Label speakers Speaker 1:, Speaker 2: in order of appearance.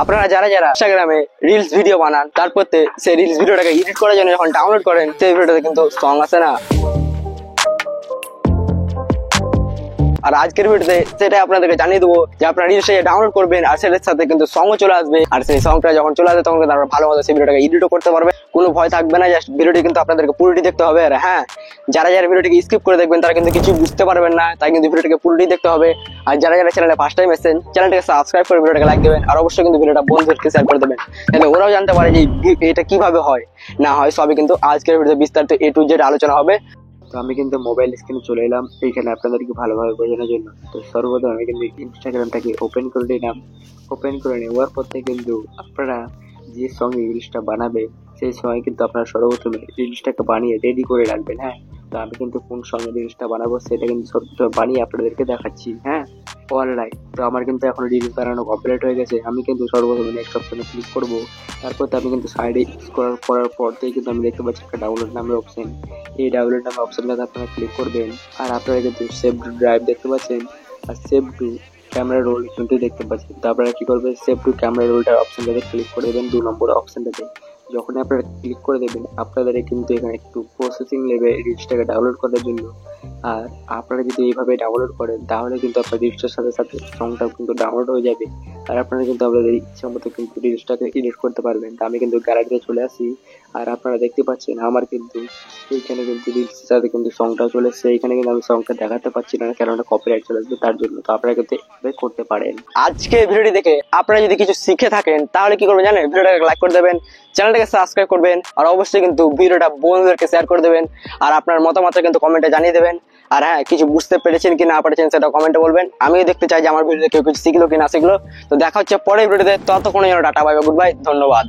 Speaker 1: আপনারা যারা যারা ইনস্টাগ্রামে রিলস ভিডিও বানান, তারপর সেই রিলস ভিডিওটাকে এডিট করার জন্য যখন ডাউনলোড করেন, সেই ভিডিওটাতে কিন্তু সং আসে না। আর আজকের ভিডিওতে সেটা আপনাদেরকে জানিয়ে দেবো যে আপনারা রিলসটাকে ডাউনলোড করবেন আর সেটার সাথে কিন্তু সংও চলে আসবে। আর সেই সংটা যখন চলে আসবে তখন কিন্তু আপনারা ভালো মতো সেই ভিডিওটাকে এডিটও করতে পারবে, কোনো ভয় থাকবে না। জাস্ট ভিডিওটি কিন্তু আপনাদেরকে পুরোটি দেখতে হবে। আর হ্যাঁ, যারা যারা ভিডিওটিকে স্কিপ করে দেখবেন তারা কিন্তু কিছু বুঝতে পারবেন না, তাই কিন্তু ভিডিওটিকে পুরোটি দেখতে হবে। আর যারা যারা চ্যানেলে ফার্স্ট টাইম এসেছেন, চ্যানেলটাকে সাবস্ক্রাইব করে ভিডিওটাকে লাইক দেবেন, আর অবশ্যই কিন্তু ভিডিওটা বন্ধুদেরকে শেয়ার করে দেবেন, তাহলে ওরাও জানতে পারে যে এটা কিভাবে হয় না হয়। সবই কিন্তু আজকের ভিডিওতে বিস্তারিত A to Z আলোচনা হবে। তো আমি কিন্তু মোবাইল স্ক্রিনে চলে এলাম এইখানে আপনাদেরকে ভালোভাবে বোঝানোর জন্য। তো সর্বপ্রথম আমি কিন্তু ইনস্টাগ্রামটাকে ওপেন করে নিলাম। ওপেন করে নেওয়ার পর থেকে কিন্তু আপনারা যে সঙ্গে রিলসটা বানাবে সেই সময় কিন্তু আপনারা সর্বপ্রথমে রিলসটাকে বানিয়ে রেডি করে রাখবেন। হ্যাঁ, তো আমি কিন্তু কোন সঙ্গে রিলসটা বানাবো সেটা কিন্তু সর্বপ্রথম বানিয়ে আপনাদেরকে দেখাচ্ছি। হ্যাঁ, অলরাইট। তো আমার কিন্তু এখন রিলস বানানো কমপ্লিট হয়ে গেছে। আমি কিন্তু সর্বপ্রথমে নেক্সট অপশনে ক্লিক করবো। তারপর তো আমি কিন্তু সাইডে স্ক্রল করার পর থেকে কিন্তু আমি দেখতে পাচ্ছি একটা ডাউনলোড নামের অপশন। এই ডাউনলোড নামের অপশনটাতে আপনারা ক্লিক করবেন। আর আপনারা কিন্তু সেভ টু ড্রাইভ দেখতে পাচ্ছেন আর সেভ টু ক্যামেরা রোল কিন্তু দেখতে পাচ্ছেন। তো আপনারা কি করবেন, সেভ টু ক্যামেরা রোলটার অপশনটাতে ক্লিক করে দেবেন 2 নম্বর অপশনটাতে। যখন আপনারা ক্লিক করে দেবেন আপনাদের কিন্তু এখানে একটু প্রসেসিং নেবে রিলসটাকে ডাউনলোড করার জন্য। আর আপনারা যদি এইভাবে ডাউনলোড করেন তাহলে কিন্তু আপনার রিলসটার সাথে সাথে সংটাও কিন্তু ডাউনলোড হয়ে যাবে। আর আপনারা কিন্তু আপনাদের ইচ্ছা মতো কিন্তু রিলসটাকে এডিট করতে পারবেন। তো আমি কিন্তু গ্যালারিতে চলে আসি আর আপনারা দেখতে পাচ্ছেন আমার কিন্তু এইখানে কিন্তু রিলসের সাথে কিন্তু সংটাও চলে এসেছে। এইখানে কিন্তু আমি সংটা দেখাতে পারছি না, কেননা কপিরাইট চলে আসবে তার জন্য। তো আপনারা কিন্তু এভাবে করতে পারেন। আজকে ভিডিওটি দেখে আপনারা যদি কিছু শিখে থাকেন তাহলে কি করবেন জানেন, ভিডিওটাকে লাইক করে দেবেন, চ্যানেলটাকে সাবস্ক্রাইব করবেন, আর অবশ্যই কিন্তু ভিডিওটা বন্ধুদেরকে শেয়ার করে দেবেন। আর আপনার মতামতটা কিন্তু কমেন্টে জানিয়ে দেবেন। আর হ্যাঁ, কিছু বুঝতে পেরেছেন কি না পেরেছেন সেটা কমেন্টে বলবেন। আমিও দেখতে চাই যে আমার ভিডিওতে কেউ কিছু শিখলো কি না শিখলো। তো দেখা হচ্ছে পরের ভিডিওতে, ততক্ষণের জন্য tata, bye bye, good bye, ধন্যবাদ।